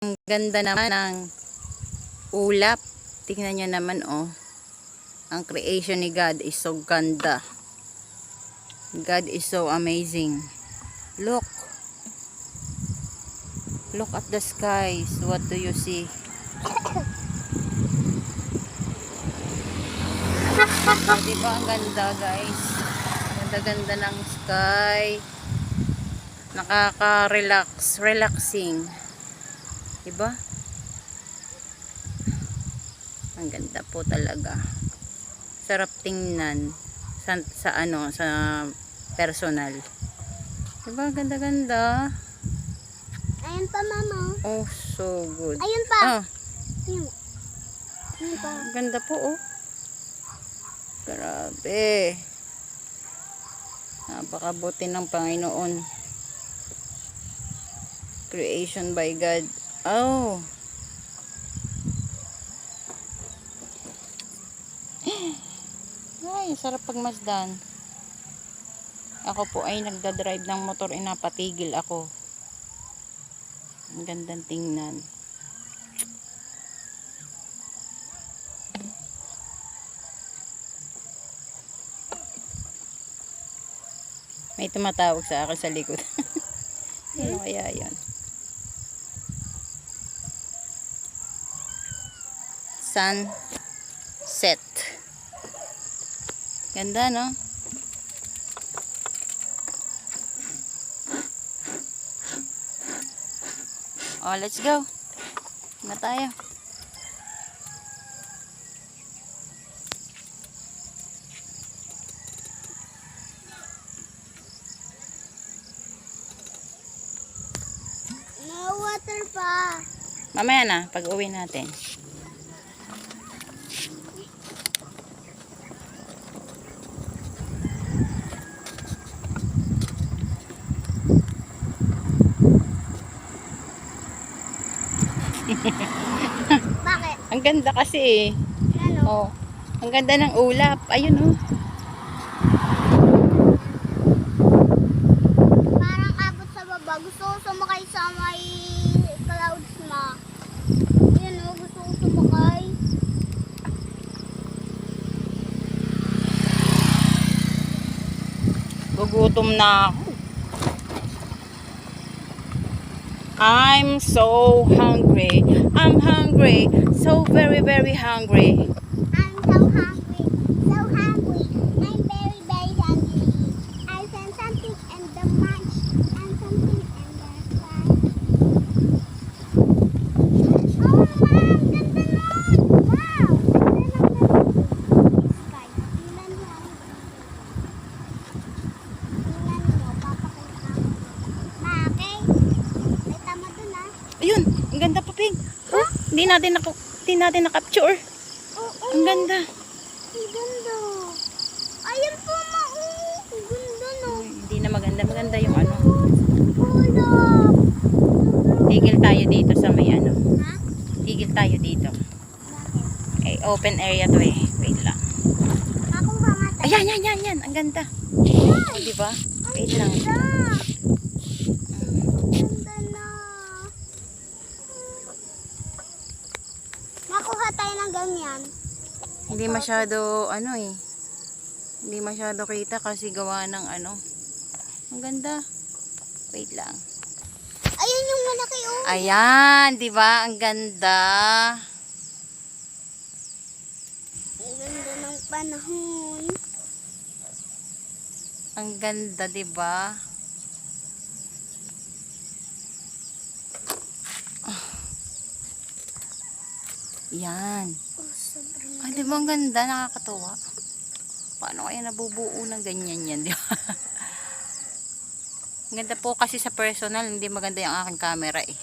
Ang ganda naman ng ulap. Tingnan nyo naman, oh. Ang creation ni God is so ganda. God is so amazing. Look. Look at the skies. What do you see? Diba ang ganda, guys? Ganda-ganda ng sky. Nakaka-relax. Relaxing. Diba? Ang ganda po talaga. Sarap tingnan sa personal. Diba? Ganda-ganda. Ayun pa, mama. Oh, so good. Ayun pa. Oh. Ayun pa. Ganda po, oh. Grabe. Napakabuti ng Panginoon. Creation by God. Oh. Ay, sarap pagmasdan. Ako po ay nagdadrive ng motor, napatigil ako. Ang gandang tingnan. May tumatawag sa akin sa likod. Ano kaya yan? Sunset. Ganda, no? Oh, let's go. Na tayo. No water pa. Mamaya na, pag uwi natin. Bakit? Ang ganda kasi eh. Ano? Oh, ang ganda ng ulap. Ayun, oh. Parang abot sa baba. Gusto ko sumakay sa may clouds na. Ayun o, gusto ko sumakay. Gugutom na ako. I'm so hungry. I'm hungry. So very, very hungry. I'm so hungry. So hungry. I'm very, very hungry. I found something in the munch and something in the sky. Oh, ma'am! Ganda nun! Wow! Ganda ng sky. Tingnan mo. Tingnan mo. Papakita ko. Bakit? May tama dun ah. Ayun, ang ganda pa, Ping. Oh, hindi natin na-capture. Oo. Ang ganda. Ang ganda. Ayun po, ma. Ang ganda no. Hindi na maganda. Maganda yung ano. Ulap. Tigil tayo dito sa may ano. Ha? Tigil tayo dito. Bakit? Okay, open area to eh. Wait lang. Ako kamatay. Ayan, yan. Ang ganda. Oh, diba? Wait lang. Ganda. Ganda na. Makuha tayo ng ganyan. Hindi masyado, ano eh. Hindi masyado kita kasi gawa ng ano. Ang ganda. Wait lang. Ayun yung malaki oh. Ayan, di ba? Ang ganda. Ang ganda ng panahon. Ang ganda, di ba? Yan. Oh, sobrang Ay, di ba ang ganda? Nakakatuwa. Paano kaya nabubuo ng ganyan yan, di ba? Ang ganda po kasi sa personal, hindi maganda yung aking camera eh.